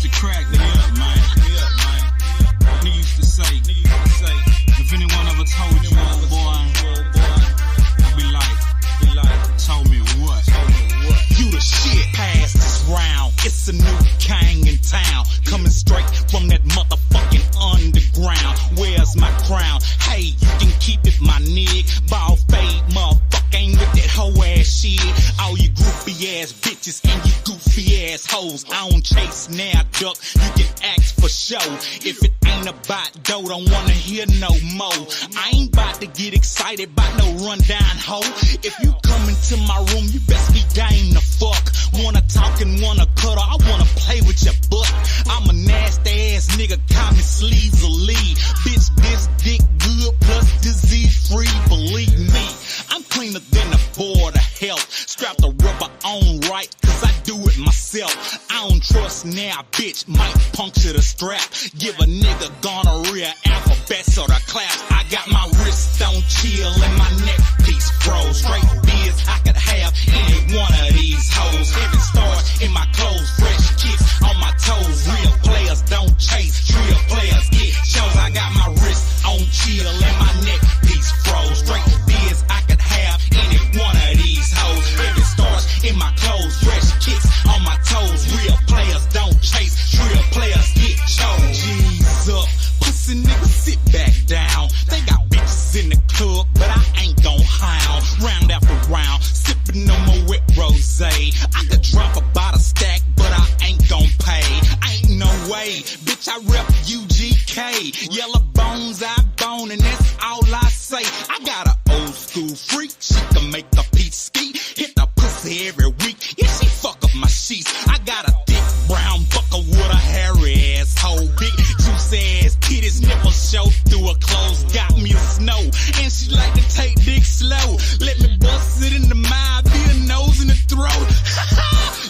the crack, nigga, man. Nigga used to say, if anyone ever told you, old boy, I'd be like, told me what? You the shit. Pass this round. It's a new king in town. Coming straight from that motherfucking underground. Where's my crown? Hey, you can keep it, my nig. Ball fade, motherfucker, ain't with that hoe ass shit. All you groupie ass bitches and you goofy ass hoes. I don't chase now, duck. You can ask for show. If it ain't about dough, don't wanna hear no more. I ain't about to get excited about no rundown hoe. If you come into my room, you best be game to fuck. Wanna talk and wanna cuddle, I wanna play with your butt. I'm a nasty ass nigga, call me sleazily. Bitch, this dick good plus disease free, believe me. I'm cleaner than the board of health. Strap the rubber on right, cause I do it myself. I don't trust now, bitch, might puncture the strap. Give a nigga gonorrhea, alphabets or the claps. I got my wrist on chill and my neck piece froze. Straight biz, I could have any one of these hoes. Heavy stars in my clothes, fresh kicks on my toes. Real players don't chase, real players get shows. I got my wrist on chill and my neck piece froze. Straight biz, I could have any one of these hoes. Heavy stars in my clothes, fresh kicks on my toes. Real players don't chase, real players get shows. G's up, pussy niggas sit back down. They got bitches in the club, but I ain't gon' hound. Round after round, sippin' no more wet rose. I could drop about a stack, but I ain't gon' pay. Ain't no way, bitch, I rep UGK. Yellow bones, I bone, and that's all I say. I got an old school freak, she can make a piece ski. Hit the pussy every week, yeah, she fuck up my sheets. I got a thick brown buckle with a hairy asshole. Big juice ass titties, nipple show through her clothes. Got me a snow, and she like to take dick slow. Let me bust it in the mouth, be a nose in the throat.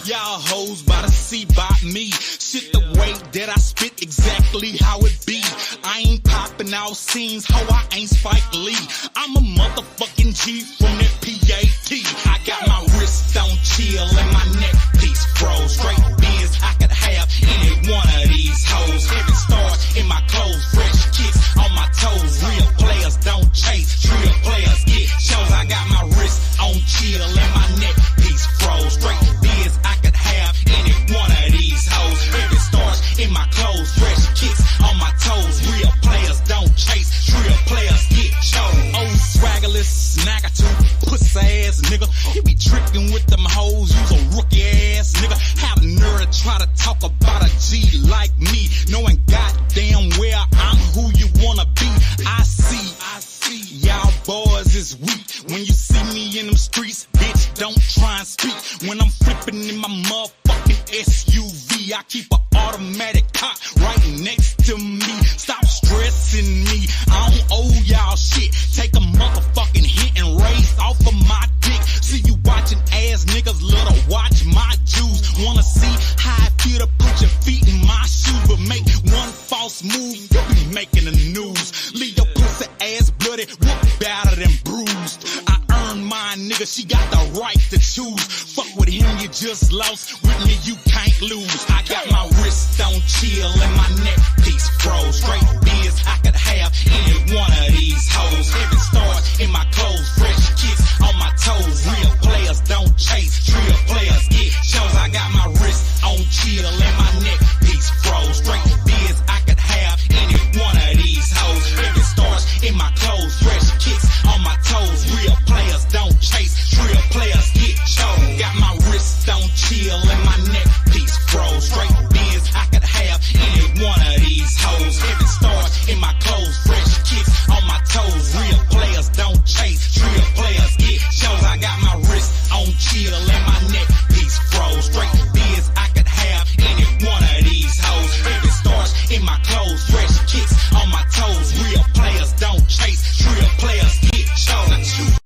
Y'all hoes by the sea by me. Shit, the way that I spit exactly how it be. I ain't popping out scenes, ho, I ain't Spike Lee. I'm a motherfucking G from that PAT. I got my wrist on chill and my neck piece froze. Straight biz, I could have any one of these hoes. Heavy stars in my clothes, fresh kicks on my toes. Real players don't chase, real players get shows. I got my wrist on chill and my neck piece froze. Straight biz, I could have any one of these hoes. Heavy stars in my clothes, fresh kicks on my toes. Real players don't chase, real players get shows. Old swaggerless, snackatoo, pussy ass nigga. He be tricking with them hoes, use a rookie ass nigga. Have a nerve to try to talk about a G like me, knowing goddamn well I'm who you wanna be. I see, y'all boys is weak. When you see me in them streets, bitch, don't try and speak. When I'm flipping in my motherfucking SUV, I keep an automatic cock right next to me. Stop stressing me, I don't owe y'all shit. Take a motherfucking hit and raise off of my dick. See you watching ass niggas, love to watch my juice. Wanna see how I feel to put your feet in my shoes, but make one false move, you'll be making the news. Leave your pussy ass bloody, whoop battered and bruised. I earned mine, nigga, she got the right to choose. Fuck with him, you just lost. With me, you can't lose. I got my wrist on chill and my neck piece froze. Straight biz, I could have any one of these hoes. Heavy stars in my clothes, fresh kicks on my toes. Real players don't chase, real players get shows. I got my wrist on chill and my neck piece froze. Straight biz, I could have any one of these hoes. Heavy stars in my clothes, fresh kicks on my toes. Real players don't chase, real players get shows. Got my wrist on chill and my neck piece froze. Straight biz, I could have any one of these hoes. Heavy stars in my clothes, fresh kicks on my toes. Real players don't chase, real players get shows. I got my wrist on chill and my neck piece froze. Straight biz, I could have any one of these hoes. Heavy stars in my clothes, fresh kicks on my toes. Real players don't chase, real players get shows.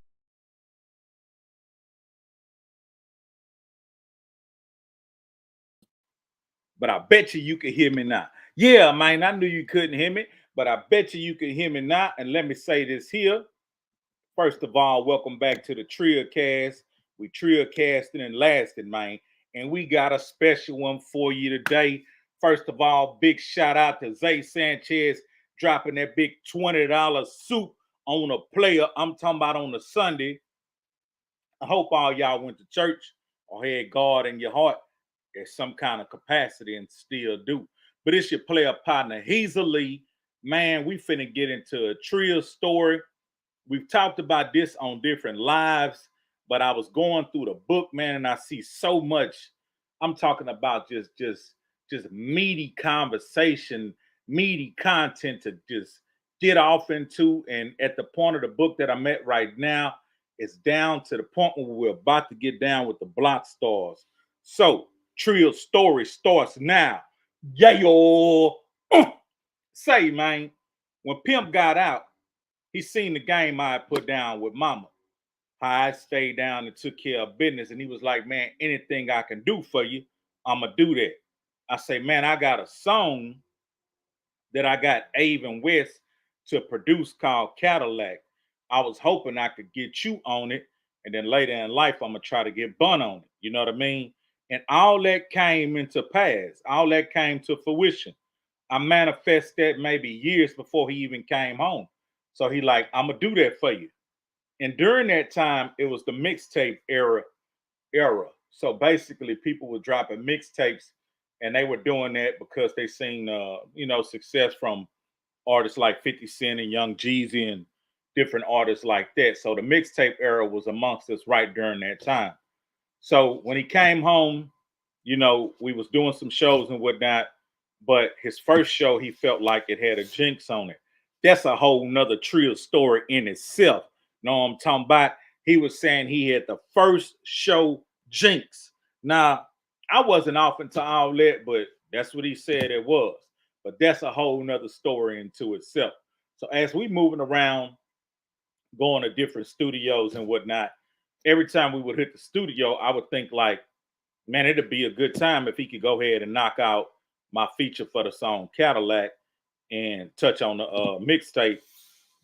But I bet you can hear me now. Yeah, man, I knew you couldn't hear me, but I bet you can hear me now. And let me say this here. First of all, welcome back to the Trio Cast. We trio casting and lasting, man. And we got a special one for you today First of all, big shout out to Zay Sanchez dropping that big $20 soup on a player. I'm talking about on a Sunday. I hope all y'all went to church or had God in your heart at some kind of capacity and still do. But it's your player partner, Hezeleo. Man, we finna get into a trio story. We've talked about this on different lives, but I was going through the book, man, and I see so much. I'm talking about just meaty conversation, meaty content to just get off into. And at the point of the book that I'm at right now, it's down to the point where we're about to get down with the block stars. So, trio story starts now. Yeah, yo. Say, man, when Pimp got out, he seen the game I had put down with Mama. How I stayed down and took care of business. And he was like, man, anything I can do for you, I'ma do that. I say, man, I got a song that I got Ave and West to produce called Cadillac. I was hoping I could get you on it. And then later in life, I'm gonna try to get Bun on it. You know what I mean? And all that came into pass. All that came to fruition. I manifest that maybe years before he even came home. So he like, I'm gonna do that for you. And during that time, it was the mixtape era. So basically, people were dropping mixtapes, and they were doing that because they seen success from artists like 50 Cent and Young Jeezy and different artists like that. So the mixtape era was amongst us right during that time. So when he came home, we was doing some shows and whatnot, but his first show, he felt like it had a jinx on it. That's a whole nother trio story in itself. Know what I'm talking about? He was saying he had the first show jinx. Now, I wasn't off into all that, but that's what he said it was. But that's a whole nother story into itself. So as we moving around, going to different studios and whatnot, every time we would hit the studio, I would think like, man, it'd be a good time if he could go ahead and knock out my feature for the song Cadillac and touch on the mixtape.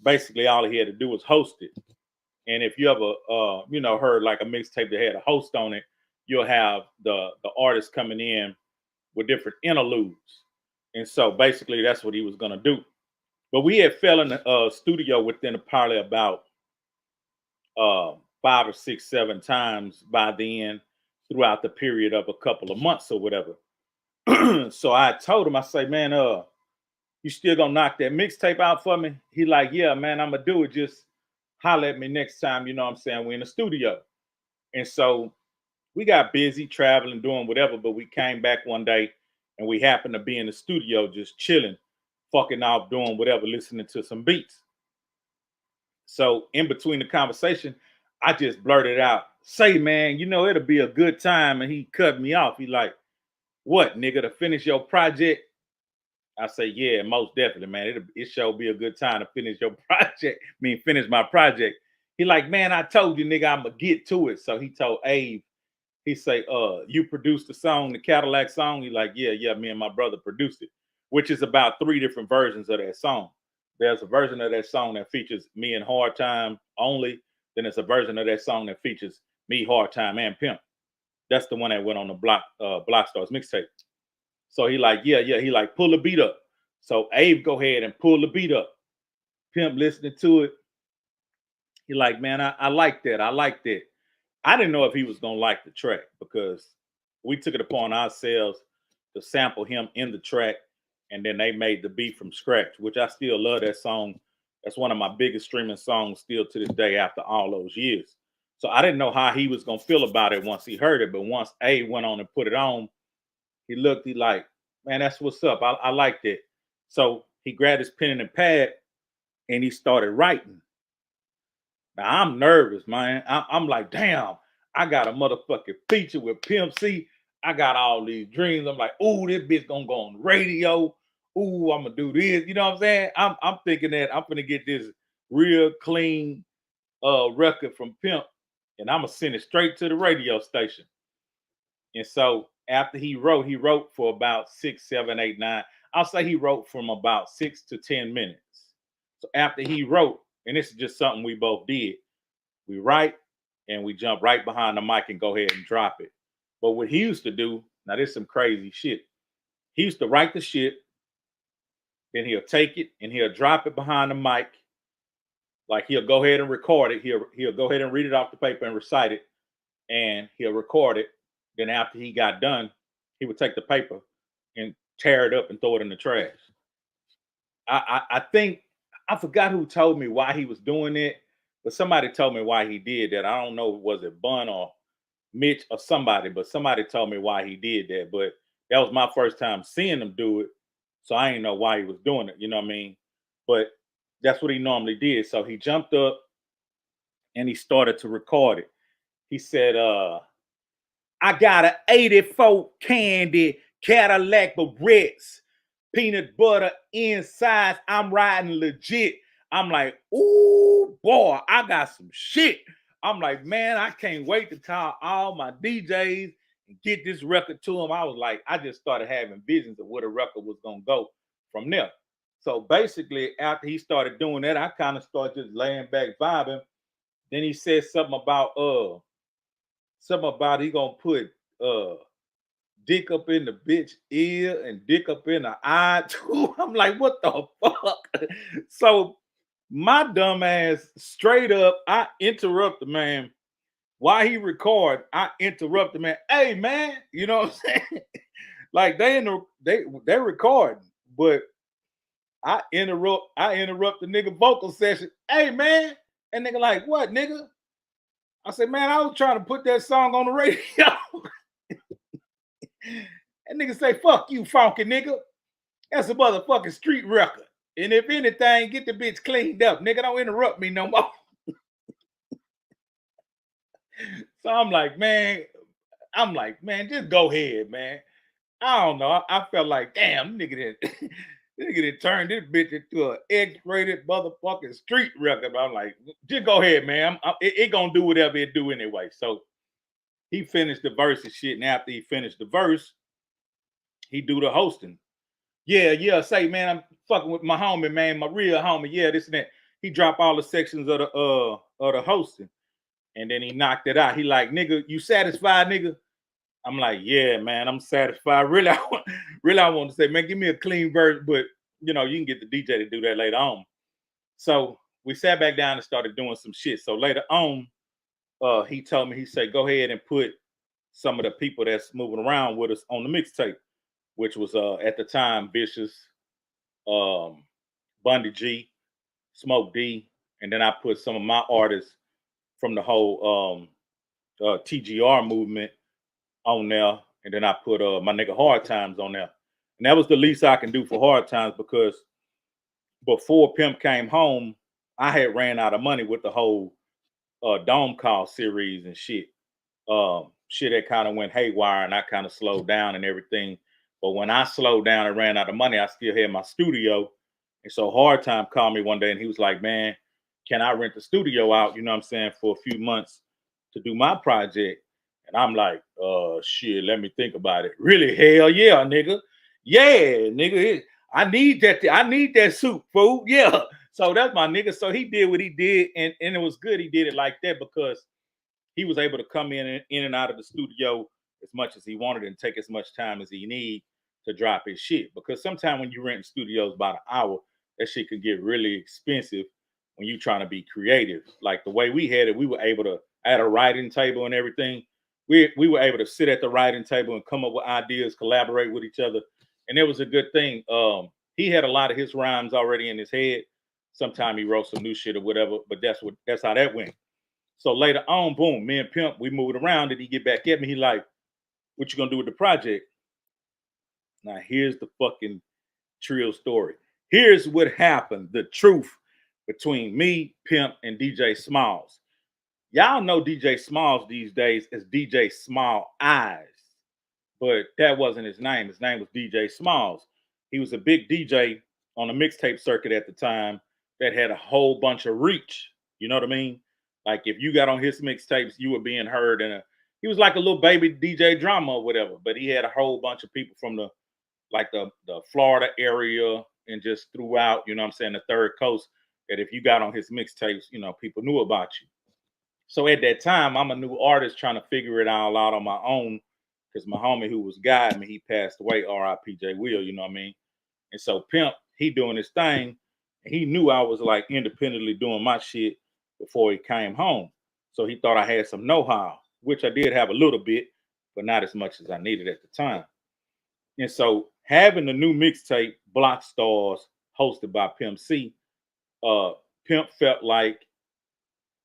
Basically, all he had to do was host it. And if you ever, heard like a mixtape that had a host on it, you'll have the artist coming in with different interludes. And so basically, that's what he was gonna do. But we had fell in the studio within probably about 5 or 6, 7 times by then throughout the period of a couple of months or whatever. So I told him, I say, man, you still gonna knock that mixtape out for me? He like, yeah, man, I'm gonna do it. Just holler at me next time, you know what I'm saying? We're in the studio. And so we got busy traveling, doing whatever, but we came back one day and we happened to be in the studio just chilling, fucking off, doing whatever, listening to some beats. So in between the conversation, I just blurted out, say, man, it'll be a good time. And he cut me off. He like, what, nigga, to finish your project? I say, yeah, most definitely, man. It sure be a good time to finish your project. Finish my project. He like, man, I told you, nigga, I'm gonna get to it. So he told Abe, he say, you produced the song, the Cadillac song? He like, yeah, me and my brother produced it, which is about 3 different versions of that song. There's a version of that song that features me and Hard Time only. Then there's a version of that song that features me, Hard Time, and Pimp. That's the one that went on the Block Stars mixtape. So he like, yeah, he like, pull the beat up. So Abe go ahead and pull the beat up. Pimp listening to it. He like, man, I like that. I like that. I didn't know if he was gonna like the track because we took it upon ourselves to sample him in the track, and then they made the beat from scratch, which I still love that song. That's one of my biggest streaming songs still to this day after all those years. So I didn't know how he was gonna feel about it once he heard it, but once A went on and put it on, he looked, he like, man, that's what's up. I like that. So he grabbed his pen and pad and he started writing. Now I'm nervous, man. I'm like, damn, I got a motherfucking feature with Pimp C. I got all these dreams. I'm like, ooh, this bitch gonna go on the radio. Ooh, I'm gonna do this. You know what I'm saying? I'm thinking that I'm gonna get this real clean record from Pimp, and I'm gonna send it straight to the radio station. And so after he wrote for about 6, 7, 8, 9. I'll say he wrote from about 6 to 10 minutes. So after he wrote, and this is just something we both did, we write and we jump right behind the mic and go ahead and drop it. But what he used to do, now this is some crazy shit. He used to write the shit, then he'll take it and he'll drop it behind the mic. Like he'll go ahead and record it. He'll go ahead and read it off the paper and recite it, and he'll record it. Then after he got done, he would take the paper and tear it up and throw it in the trash. I think I forgot who told me why he was doing it, but somebody told me why he did that. I don't know, was it Bun or Mitch or somebody, but somebody told me why he did that. But that was my first time seeing him do it, so I didn't know why he was doing it. You know what I mean? But that's what he normally did. So he jumped up and he started to record it. He said, I got an 84 candy Cadillac Barrettes, peanut butter inside. I'm riding legit. I'm like, ooh, boy, I got some shit. I'm like, man, I can't wait to call all my DJs and get this record to them. I was like, I just started having visions of where the record was going to go from there. So basically, after he started doing that, I kind of started just laying back vibing. Then he said something about he gonna put dick up in the bitch ear and dick up in the eye too. I'm like, what the fuck? So my dumb ass straight up, I interrupt the man while he record. I interrupt the man. Hey man, you know what I'm saying? Like they're recording, but I interrupt the nigga vocal session. Hey man, and nigga like, what nigga? I said, man, I was trying to put that song on the radio. And nigga say, fuck you, funky nigga. That's a motherfucking street record. And if anything, get the bitch cleaned up. Nigga, don't interrupt me no more. So I'm like, man, just go ahead, man. I don't know. I felt like, damn, nigga did turned this bitch into an X-rated motherfucking street record. But I'm like, just go ahead, man. It gonna do whatever it do anyway. So he finished the verse and shit. And after he finished the verse, he do the hosting. Yeah. Say, man, I'm fucking with my homie, man, my real homie. Yeah, this and that. He dropped all the sections of the hosting, and then he knocked it out. He like, nigga, you satisfied, nigga? I'm like, yeah, man, I'm satisfied. Really, I want to say, man, give me a clean verse, but you know, you can get the DJ to do that later on. So we sat back down and started doing some shit. So later on, he told me, he said, go ahead and put some of the people that's moving around with us on the mixtape, which was at the time Vicious, Bundy G, Smoke D, and then I put some of my artists from the whole TGR movement on there, and then I put my nigga Hard Times on there. And that was the least I can do for Hard Times, because before Pimp came home, I had ran out of money with the whole Dome Call series and shit. Shit that kind of went haywire, and I kind of slowed down and everything. But when I slowed down and ran out of money, I still had my studio. And so Hard Time called me one day and he was like, man, can I rent the studio out, you know what I'm saying, for a few months to do my project? And I'm like, shit, let me think about it. Really? Hell yeah, nigga. Yeah, nigga. I need that soup, fool. Yeah. So that's my nigga. So he did what he did, and it was good he did it like that, because he was able to come in and out of the studio as much as he wanted and take as much time as he need to drop his shit. Because sometimes when you rent studios by the hour, that shit can get really expensive when you trying to be creative. Like the way we had it, we were able to, I had a writing table and everything. We were able to sit at the writing table and come up with ideas, collaborate with each other. And it was a good thing. He had a lot of his rhymes already in his head. Sometimes he wrote some new shit or whatever, but that's how that went. So later on, boom, me and Pimp, we moved around. Did he get back at me? He like, what you gonna do with the project? Now here's the fucking trill story. Here's what happened. The truth between me, Pimp, and DJ Smalls. Y'all know DJ Smalls these days as DJ Small Eyes, but that wasn't his name. His name was DJ Smalls. He was a big DJ on the mixtape circuit at the time that had a whole bunch of reach. You know what I mean? Like if you got on his mixtapes, you were being heard he was like a little baby DJ drama or whatever, but he had a whole bunch of people from the Florida area and just throughout, you know what I'm saying, the third coast, that if you got on his mixtapes, you know, people knew about you. So at that time, I'm a new artist trying to figure it all out on my own. because my homie who was guiding me, he passed away, R.I.P. J. Will, you know what I mean? And so Pimp, he doing his thing. And he knew I was like independently doing my shit before he came home. So he thought I had some know-how, which I did have a little bit, but not as much as I needed at the time. And so having the new mixtape, Block Stars, hosted by Pimp C, Pimp felt like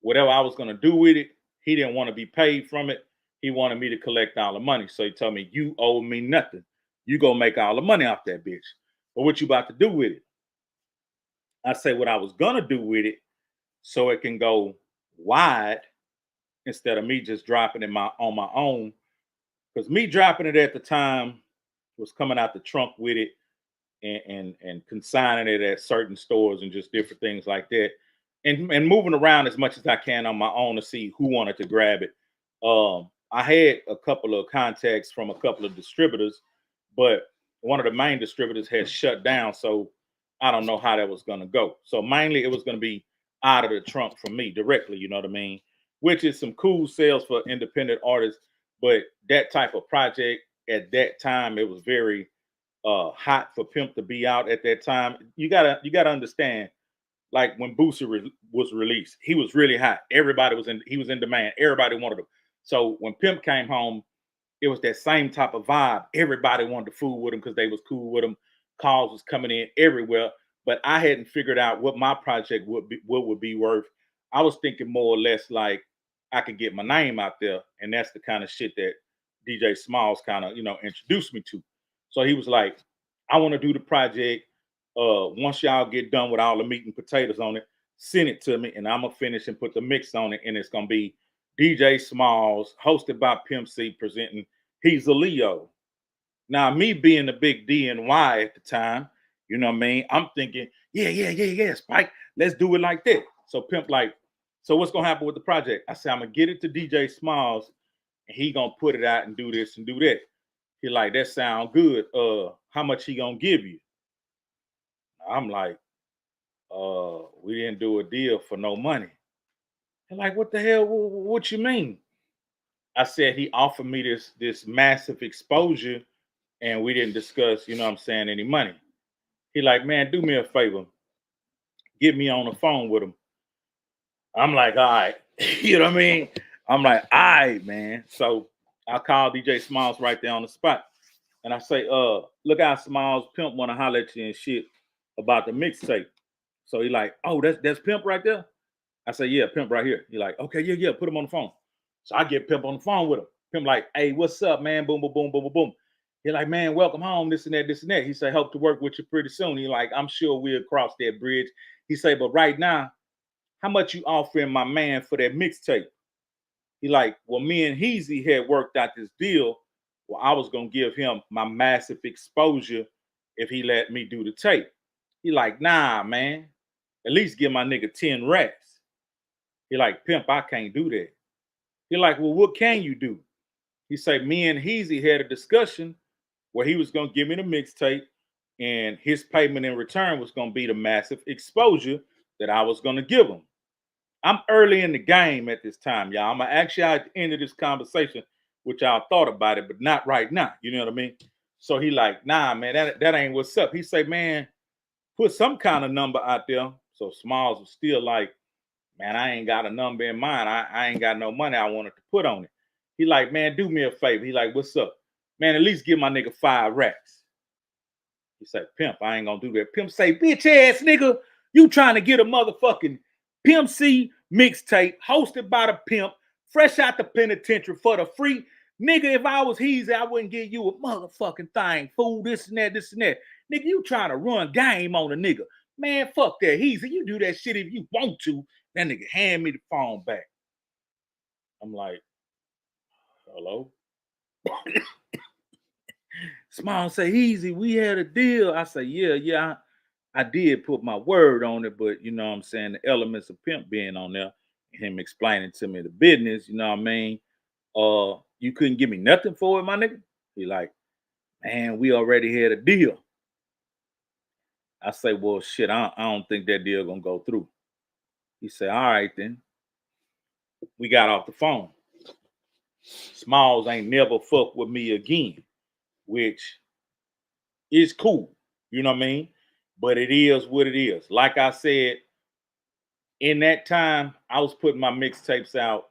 whatever I was gonna do with it, he didn't want to be paid from it. He wanted me to collect all the money. So he told me, you owe me nothing. You go make all the money off that bitch. But what you about to do with it? I say what I was gonna do with it so it can go wide instead of me just dropping it on my own. Because me dropping it at the time was coming out the trunk with it and consigning it at certain stores and just different things like that. And moving around as much as I can on my own to see who wanted to grab it. I had a couple of contacts from a couple of distributors, but one of the main distributors had shut down. So I don't know how that was going to go. So mainly it was going to be out of the trunk from me directly, you know what I mean? Which is some cool sales for independent artists. But that type of project at that time, it was very hot for Pimp to be out at that time. You gotta understand, like when Boosie was released, he was really hot. He was in demand. Everybody wanted him. So when Pimp came home, it was that same type of vibe. Everybody wanted to fool with him because they was cool with him. Calls was coming in everywhere. But I hadn't figured out what my project would be worth. I was thinking more or less like I could get my name out there, and that's the kind of shit that DJ Smalls kind of introduced me to. So he was like, I want to do the project. Once y'all get done with all the meat and potatoes on it, send it to me, and I'm gonna finish and put the mix on it, and it's gonna be DJ Smalls, hosted by Pimp C, presenting Hezeleo. Now, me being the big DNY at the time, you know what I mean? I'm thinking, yeah, Spike, let's do it like that. So Pimp like, so what's gonna happen with the project? I said, I'm gonna get it to DJ Smalls, and he gonna put it out and do this and do that. He like, that sound good. How much he gonna give you? I'm like, we didn't do a deal for no money. They're like, what the hell? What you mean? I said he offered me this massive exposure, and we didn't discuss, you know what I'm saying, any money. He like, man, do me a favor, get me on the phone with him. I'm like, all right, you know what I mean? I'm like, all right, man. So I called DJ Smalls right there on the spot, and I say, look out, Smalls, Pimp want to holler at you and shit about the mixtape. So he like, oh, that's Pimp right there. I say, yeah, Pimp right here. He like, okay, yeah, put him on the phone. So I get Pimp on the phone with him. Pimp like, hey, what's up, man? Boom, boom, boom, boom, boom, boom. He like, man, welcome home, this and that, this and that. He say, hope to work with you pretty soon. He like, I'm sure we'll cross that bridge. He say, but right now, how much you offering my man for that mixtape? He like, well, me and Heezy had worked out this deal. Well, I was gonna give him my massive exposure if he let me do the tape. He like, nah, man. At least give my nigga 10 racks. He like, Pimp, I can't do that. He like, well, what can you do? He said, me and Heezy had a discussion where he was going to give me the mixtape, and his payment in return was going to be the massive exposure that I was going to give him. I'm early in the game at this time, y'all. I'm actually at the end of this conversation, which y'all thought about it, but not right now. You know what I mean? So he like, nah, man, that ain't what's up. He say, man, put some kind of number out there. So Smalls was still like, man, I ain't got a number in mind. I ain't got no money I wanted to put on it. He like, man, do me a favor. He like, what's up? Man, at least give my nigga 5 racks. He said, Pimp, I ain't gonna do that. Pimp say, bitch ass nigga, you trying to get a motherfucking Pimp C mixtape hosted by the Pimp, fresh out the penitentiary for the free. Nigga, if I was Heezy, I wouldn't give you a motherfucking thing. Fool, this and that, this and that. Nigga, you trying to run game on a nigga. Man, fuck that. Heezy, you do that shit if you want to. That nigga hand me the phone back. I'm like, hello? Smile say, Heezy, we had a deal. I say, yeah, I did put my word on it, but you know what I'm saying, the elements of Pimp being on there, him explaining to me the business, you know what I mean? You couldn't give me nothing for it, my nigga? He like, man, we already had a deal. I say, well, shit, I don't think that deal gonna go through. He said, all right then. We got off the phone. Smalls ain't never fuck with me again, which is cool. You know what I mean? But it is what it is. Like I said, in that time, I was putting my mixtapes out,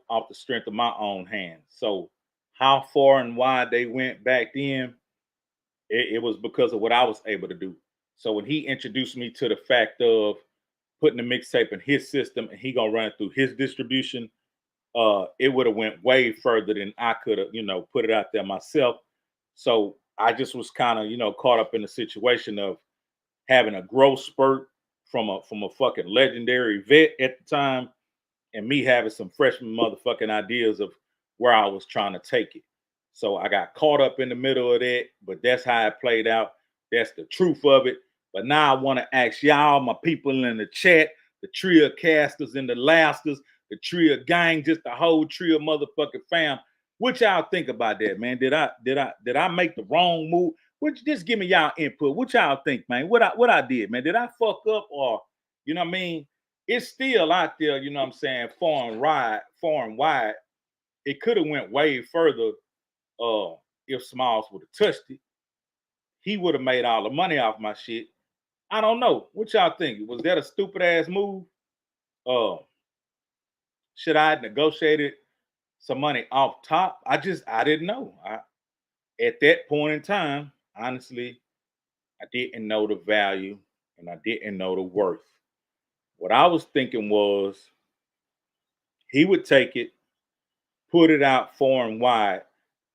off the strength of my own hands. So how far and wide they went back then, it was because of what I was able to do. So when he introduced me to the fact of putting the mixtape in his system and he gonna run it through his distribution, it would have went way further than I could have, put it out there myself. So I just was kind of, caught up in the situation of having a growth spurt from a fucking legendary vet at the time, and me having some freshman motherfucking ideas of where I was trying to take it. So I got caught up in the middle of that, but that's how it played out. That's the truth of it. But now I want to ask y'all, my people in the chat, the trio casters and the lasters, the trio gang, just the whole trio motherfucking fam. What y'all think about that, man? Did I make the wrong move? Just give me y'all input. What y'all think, man? What I did, man? Did I fuck up, or you know what I mean? It's still out there, you know what I'm saying, far and wide. It could have went way further if Smalls would have touched it. He would have made all the money off my shit. I don't know. What y'all think? Was that a stupid ass move? Uh, should I have negotiated some money off top? I didn't know. At that point in time, honestly, I didn't know the value and I didn't know the worth. What I was thinking was he would take it, put it out far and wide,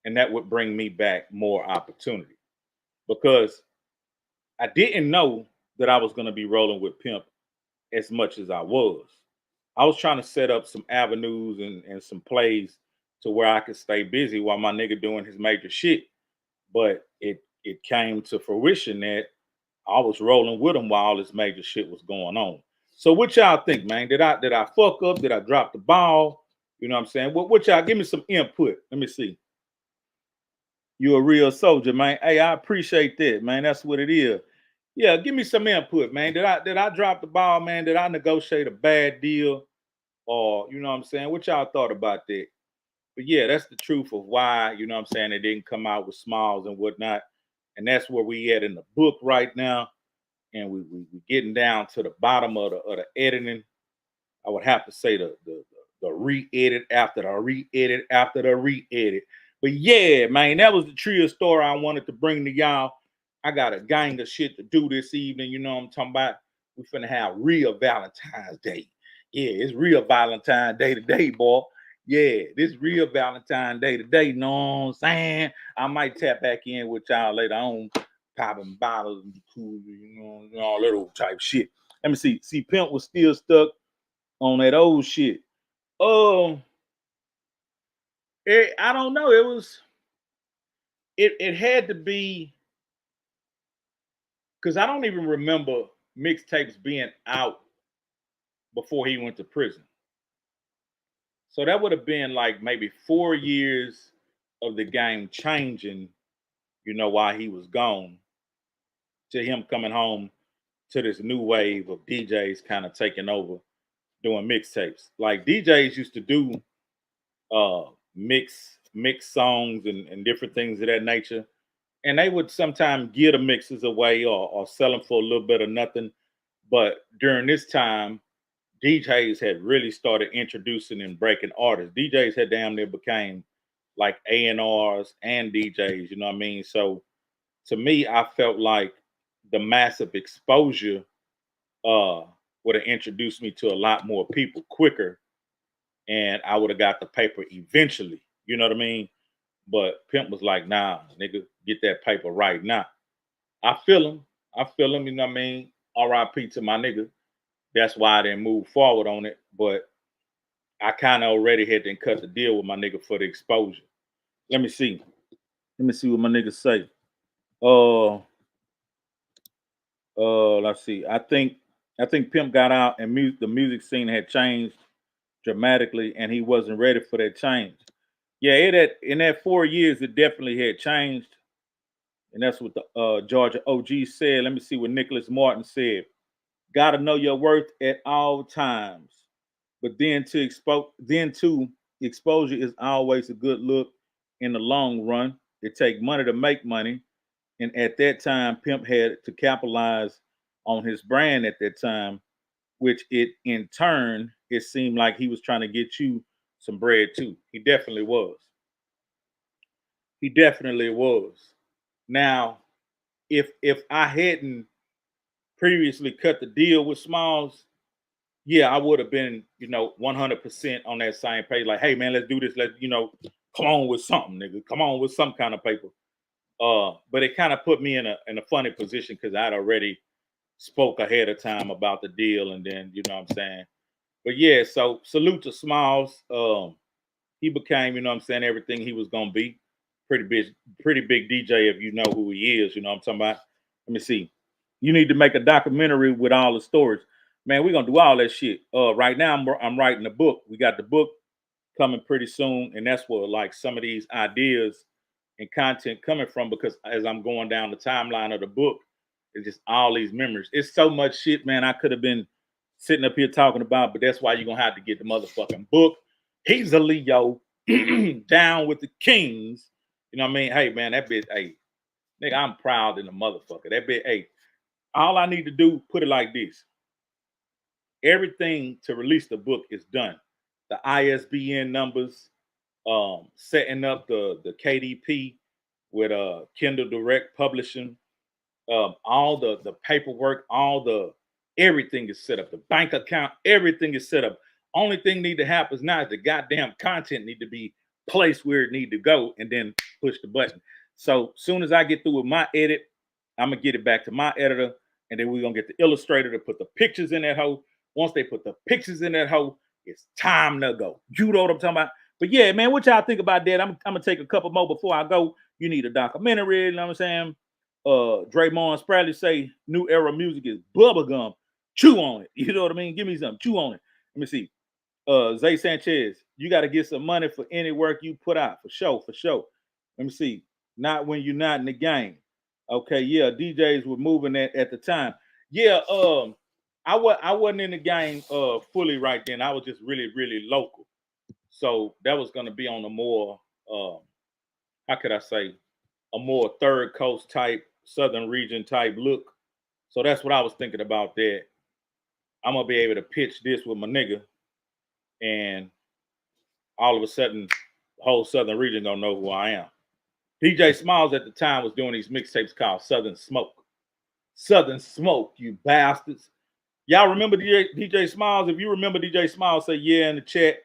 and that would bring me back more opportunity. Because I didn't know that I was going to be rolling with Pimp as much as I was. I was trying to set up some avenues and some plays to where I could stay busy while my nigga doing his major shit. But it came to fruition that I was rolling with him while all this major shit was going on. So what y'all think, man? Did I fuck up? Did I drop the ball? You know what I'm saying? What y'all give me some input? Let me see. You a real soldier, man. Hey, I appreciate that, man. That's what it is. Yeah, give me some input, man. Did I drop the ball, man? Did I negotiate a bad deal? Or you know what I'm saying? What y'all thought about that? But yeah, that's the truth of why, you know what I'm saying, it didn't come out with Smalls and whatnot. And that's where we at in the book right now. And we getting down to the bottom of the editing. I would have to say the re-edit after the re-edit after the re-edit. But yeah, man, that was the trio story I wanted to bring to y'all. I got a gang of shit to do this evening. You know what I'm talking about? We finna have real Valentine's Day. Yeah, it's real Valentine's Day today, boy. Yeah, this real Valentine's Day today. You know what I'm saying? I might tap back in with y'all later on, popping bottles and cool, all that old type shit. Let me see. See, Pimp was still stuck on that old shit. Oh, I don't know. It had to be because I don't even remember mixtapes being out before he went to prison. So that would have been like maybe 4 years of the game changing, while he was gone, to him coming home to this new wave of DJs kind of taking over doing mixtapes. Like DJs used to do uh mix songs and different things of that nature. And they would sometimes give the mixes away or sell them for a little bit of nothing. But during this time, DJs had really started introducing and breaking artists. DJs had damn near became like A&Rs and DJs, you know what I mean? So to me, I felt like the massive exposure uh would have introduced me to a lot more people quicker, and I would have got the paper eventually. You know what I mean? But Pimp was like, nah, nigga, get that paper right now. I feel him. I feel him, you know what I mean? RIP to my nigga. That's why I didn't move forward on it. But I kind of already had to cut the deal with my nigga for the exposure. Let me see. Let me see what my niggas say. Uh let's see. I think Pimp got out and the music scene had changed dramatically and he wasn't ready for that change. Yeah, in that 4 years it definitely had changed. And that's what the Georgia OG said. Let me see what Nicholas Martin said. Gotta know your worth at all times. But then to exposure is always a good look in the long run. It takes money to make money. And at that time, Pimp had to capitalize on his brand at that time, which it in turn, it seemed like he was trying to get you some bread too. He definitely was. He definitely was. Now, if I hadn't previously cut the deal with Smalls, yeah, I would have been, 100% on that same page. Like, hey man, let's do this. Let's, come on with something, nigga. Come on with some kind of paper. But it kind of put me in a funny position because I'd already spoke ahead of time about the deal, and then you know what I'm saying. But yeah, so salute to Smalls. He became, everything he was gonna be. Pretty big DJ if you know who he is. You know what I'm talking about. Let me see. You need to make a documentary with all the stories. Man, we're gonna do all that shit. Right now I'm writing a book. We got the book coming pretty soon, and that's where like some of these ideas and content coming from, because as I'm going down the timeline of the book, it's just all these memories. It's so much shit, man. I could have been sitting up here talking about, but that's why you're gonna have to get the motherfucking book. Hezeleo down with the kings. You know what I mean? Hey man, that bitch, hey, nigga, I'm proud in the motherfucker. That bitch, hey, all I need to do, put it like this. Everything to release the book is done. The ISBN numbers, setting up the KDP with Kindle Direct Publishing, all the paperwork, all the everything is set up. The bank account, everything is set up. Only thing need to happen is now the goddamn content need to be placed where it need to go, and then push the button. So soon as I get through with my edit, I'm gonna get it back to my editor, and then we're gonna get the illustrator to put the pictures in that hole. Once they put the pictures in that hole, it's time to go. You know what I'm talking about? But yeah, man, what y'all think about that? I'm gonna take a couple more before I go. You need a documentary, you know what I'm saying? Draymond Spradley say new era music is bubblegum. Chew on it. You know what I mean? Give me some. Chew on it. Let me see. Zay Sanchez, you got to get some money for any work you put out. For sure, for sure. Let me see. Not when you're not in the game. Okay, yeah, DJs were moving at the time. Yeah, I wasn't in the game fully right then. I was just really, really local. So that was gonna be on a more how could I say, a more third coast type, southern region type look. So that's what I was thinking about that. I'm gonna be able to pitch this with my nigga, and all of a sudden, the whole southern region gonna know who I am. DJ Smalls at the time was doing these mixtapes called Southern Smoke. Southern Smoke, you bastards. Y'all remember DJ Smalls? If you remember DJ Smalls, say yeah in the chat,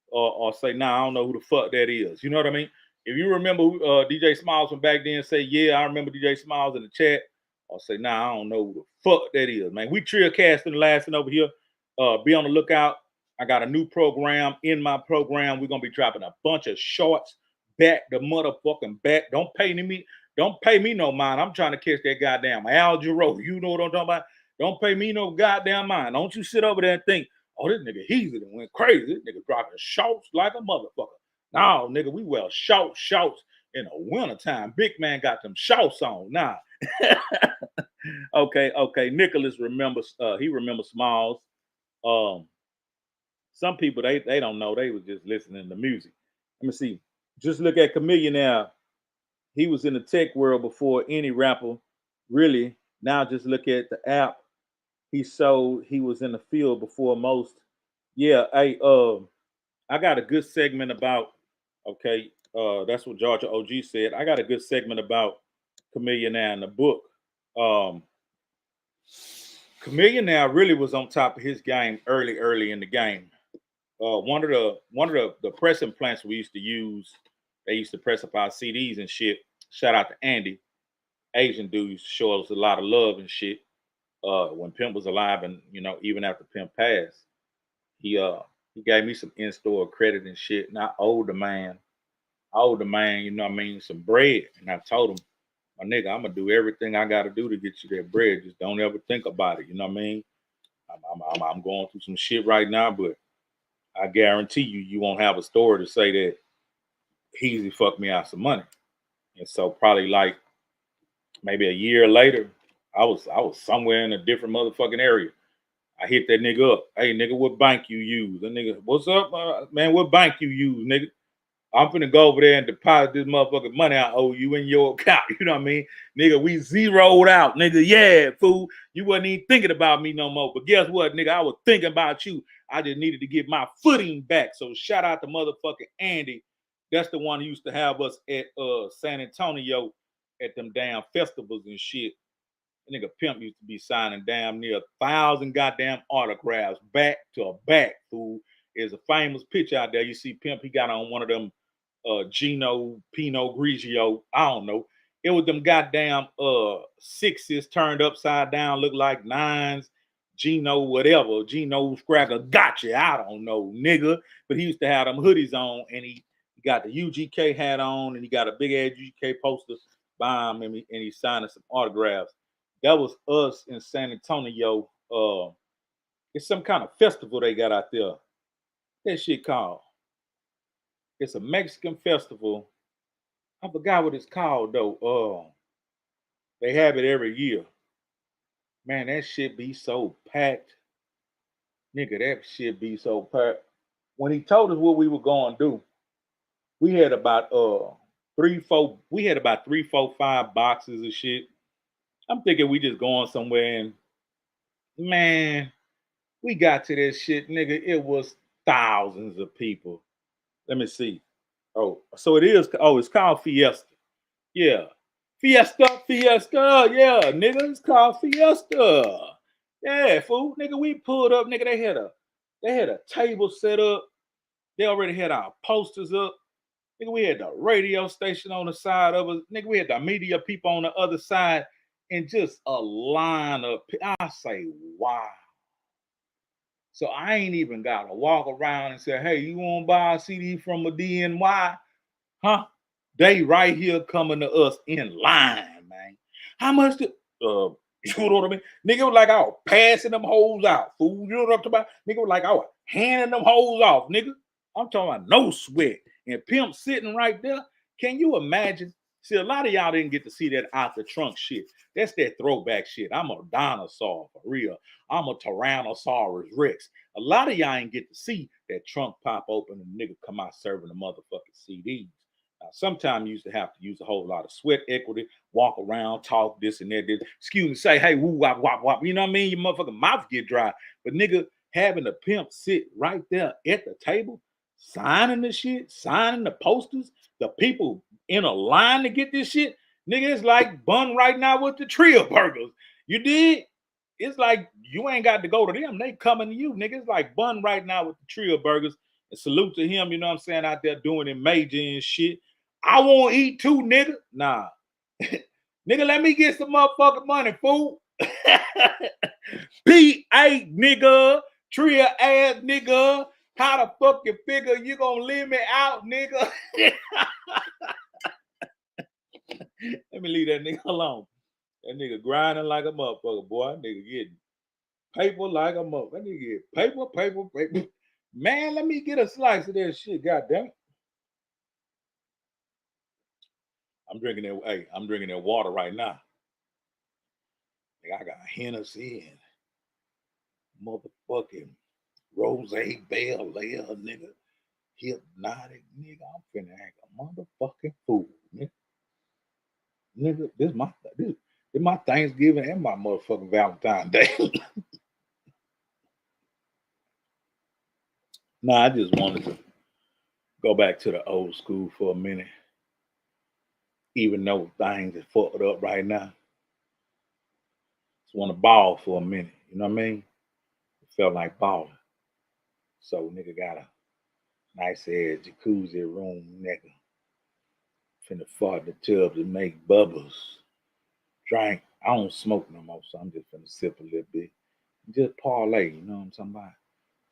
or say, nah, I don't know who the fuck that is. You know what I mean? If you remember DJ Smalls from back then, say, yeah, I remember DJ Smalls in the chat. Or say, nah, I don't know who the fuck that is, man. We trio casting the last thing over here. Be on the lookout. I got a new program. In my program, we're gonna be dropping a bunch of shorts back the motherfucking back. Don't pay me no mind. I'm trying to catch that goddamn Al Jarreau. You know what I'm talking about? Don't pay me no goddamn mind. Don't you sit over there and think, oh, this nigga Heezy went crazy. This nigga dropping shorts like a motherfucker. No, nigga, we wear shorts in the wintertime. Big man got them shorts on. Nah. Okay. Nicholas remembers, he remembers Smalls. Some people they don't know. They was just listening to music. Let me see. Just look at Chameleon now. He was in the tech world before any rapper, really. Now just look at the app. He was in the field before most. Yeah, I got a good segment about, okay, that's what Georgia OG said. I got a good segment about Chameleon now in the book. Chameleon now really was on top of his game early in the game. One of the pressing plants we used to use, they used to press up our CDs and shit. Shout out to Andy, Asian dude, used to show us a lot of love and shit. When Pimp was alive, and even after Pimp passed, he gave me some in-store credit and shit. And I owed the man, you know what I mean, some bread. And I told him, my nigga, I'm gonna do everything I gotta do to get you that bread. Just don't ever think about it. You know what I mean? I'm going through some shit right now, but I guarantee you won't have a story to say that Heezy fucked me out some money. And so probably like maybe a year later, I was somewhere in a different motherfucking area. I hit that nigga up. Hey, nigga, what bank you use? That nigga, what's up, man? What bank you use, nigga? I'm finna go over there and deposit this motherfucking money I owe you in your account. You know what I mean? Nigga, we zeroed out. Nigga, yeah, fool. You wasn't even thinking about me no more. But guess what, nigga? I was thinking about you. I just needed to get my footing back. So shout out to motherfucking Andy. That's the one who used to have us at San Antonio at them damn festivals and shit. Nigga Pimp used to be signing damn near 1,000 goddamn autographs back to back, fool. There's a famous picture out there. You see Pimp, he got on one of them Gino Pinot Grigio. I don't know. It was them goddamn sixes turned upside down, look like nines. Gino, whatever. Gino Scracker gotcha. I don't know, nigga. But he used to have them hoodies on, and he got the UGK hat on, and he got a big ass UGK poster by him, and he signed some autographs. That was us in San Antonio. It's some kind of festival they got out there. That shit called. It's a Mexican festival. I forgot what it's called though. They have it every year. Man, that shit be so packed. Nigga, that shit be so packed. When he told us what we were gonna do, we had about 3, 4, 5 boxes of shit. I'm thinking we just going somewhere and man, we got to that shit, nigga. It was thousands of people. Let me see. Oh, so it is. Oh, it's called Fiesta. Yeah. Fiesta. Yeah, nigga. It's called Fiesta. Yeah, fool. Nigga, we pulled up, nigga. They had a table set up. They already had our posters up. Nigga, we had the radio station on the side of us. Nigga, we had the media people on the other side. And just a line of, I say, wow. So I ain't even got to walk around and say, hey, you want to buy a CD from a DNY? Huh? They right here coming to us in line, man. How much you know what I mean? Nigga was like I was passing them hoes out, fool. You know what I'm talking about? Nigga was like I was handing them hoes off, nigga. I'm talking about no sweat. And Pimp sitting right there. Can you imagine? See, a lot of y'all didn't get to see that out the trunk shit. That's that throwback shit. I'm a dinosaur for real. I'm a Tyrannosaurus Rex. A lot of y'all ain't get to see that trunk pop open and nigga come out serving the motherfucking CDs. Now, sometimes you used to have to use a whole lot of sweat equity, walk around, talk this and that. Excuse me, say, hey, woo, wop, wop, wop. You know what I mean? Your motherfucking mouth get dry. But nigga, having a Pimp sit right there at the table, signing the shit, signing the posters, the people in a line to get this shit, nigga, it's like Bun right now with the Trio Burgers. You did? It's like you ain't got to go to them. They coming to you, nigga. It's like Bun right now with the Trio Burgers. And salute to him, you know what I'm saying, out there doing it major and shit. I want to eat too, nigga. Nah. Nigga, let me get some motherfucking money, fool. P8, nigga. Trio ass, nigga. How the fuck you figure you gonna leave me out, nigga? Let me leave that nigga alone. That nigga grinding like a motherfucker, boy. That nigga getting paper like a motherfucker. That nigga get paper. Man, let me get a slice of that shit, goddamn. I'm drinking that. Hey, I'm drinking that water right now. Nigga, I got Hennessy and motherfucking Rose Bel Air, nigga. Hypnotic, nigga. I'm finna act a motherfucking fool, nigga. Nigga, this my Thanksgiving and my motherfucking Valentine's Day. Nah, I just wanted to go back to the old school for a minute. Even though things are fucked up right now. Just want to ball for a minute. You know what I mean? It felt like balling. So nigga got a nice ass jacuzzi room, nigga. Finna fart the tubs and make bubbles. Drink. I don't smoke no more, so I'm just finna sip a little bit. Just parlay, you know what I'm talking about?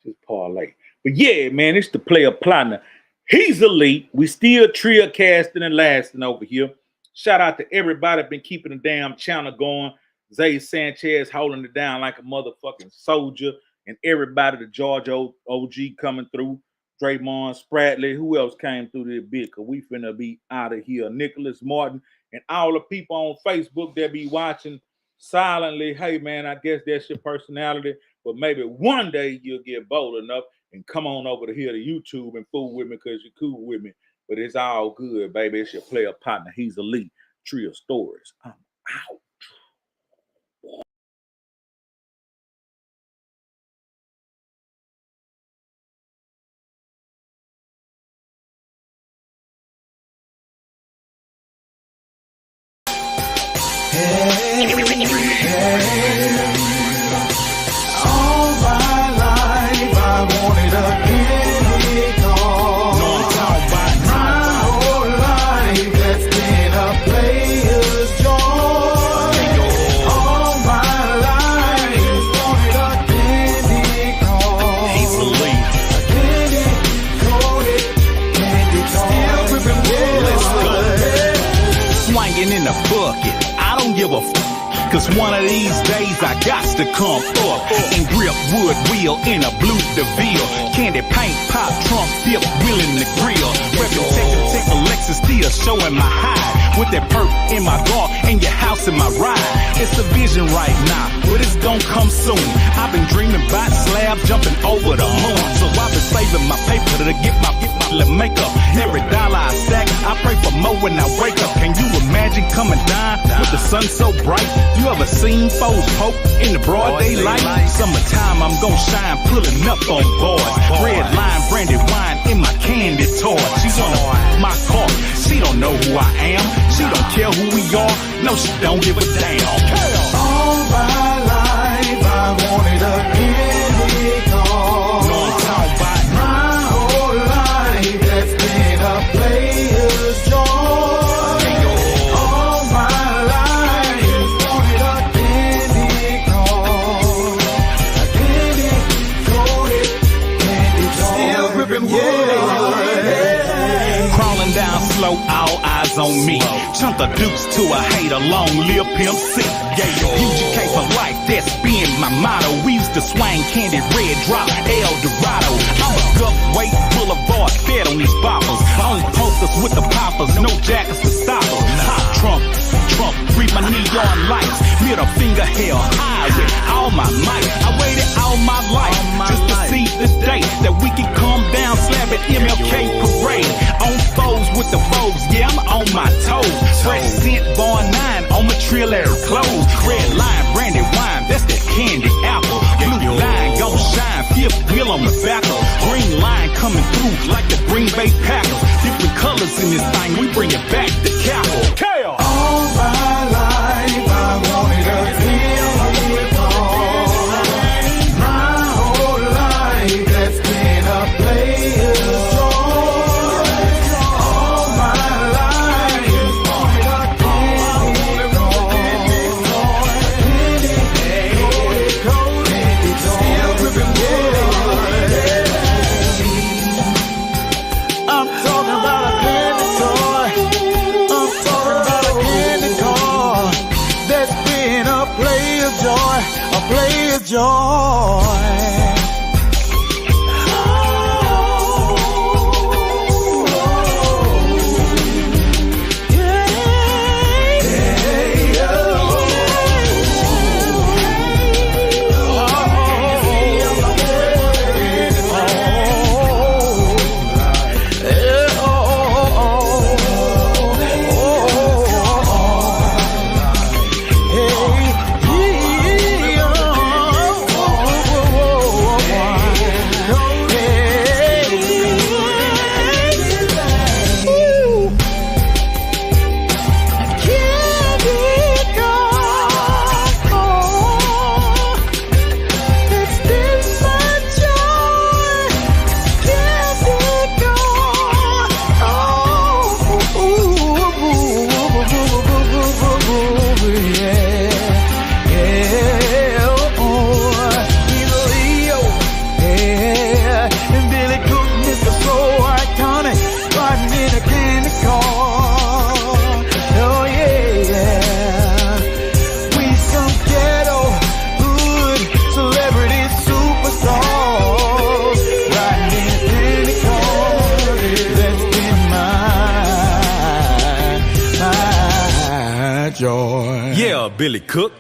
Just parlay. But yeah, man, it's the player partner. He's elite. We still trio casting and lasting over here. Shout out to everybody been keeping the damn channel going. Zay Sanchez holding it down like a motherfucking soldier. And everybody, the Georgia OG coming through. Draymond, Spradley, who else came through this bit? Because we finna be out of here. Nicholas Martin and all the people on Facebook that be watching silently. Hey, man, I guess that's your personality. but maybe one day you'll get bold enough and come on over to here to YouTube and fool with me because you're cool with me. But it's all good, baby. It's your player partner, Hezeleo, Trio Stories. I'm out. All my life I wanted a candy car. My whole life that's been a player's joy. All my life wanted a candy car. Hezeleo. A candy coated candy car. Still gripping wood. Swinging in the bucket. I don't give a cause one of these days I got to come up and grip wood wheel in a blue DeVille. Candy paint, pop, trunk, dip, wheeling the grill. Reputation, tickle, Lexus still showing my hide. With that perk in my guard and your house in my ride. It's a vision right now, but it's gonna come soon. I've been dreaming about slab jumping over the moon. So I've been saving my paper to get my little makeup. Every dollar I stack, I pray for more when I wake up. Can you imagine coming down with the sun so bright? You ever seen foes poke in the broad daylight? Summertime, I'm gon' shine, pulling up on boys. Red line, brandy wine in my candy toy. She wanna my car, she don't know who I am. She don't care who we are, no, she don't give a damn. All my life I wanted a candy car. My whole life that's been a player's joy. All my life wanted a candy car. A candy coated candy car. Still gripping wood. Crawling down slow, all eyes on me. Chunk of dukes to a hater, long live Pimp C. UGK for life, that's been my motto. We used to swing candy, red drop, El Dorado. I'm a gut weight boulevard, fed on these boppers. On posters with the poppers, no jackets to stop us. Hot Trump, read my neon lights. Middle finger hell high with all my might. I waited all my life just to see the day that we can come down, slap at MLK parade. On foes with the foes, yeah, I'm on my toes. Fresh scent, Born 9 on my trailer clothes. Red line, brandy wine, that's that candy apple. Blue line gon' shine, fifth wheel on the back of. Green line coming through like the Green Bay Packers. Different colors in this thing, we bring it back to Capitol. All my life I wanted a candy car. My whole life that's been a player's joy. All my life wanted a candy car. Candy coated, still gripping wood. I'm talking about a candy toy. I'm talking about a candy car that's been a player's joy, a player's joy. Yeah, Billy Cook.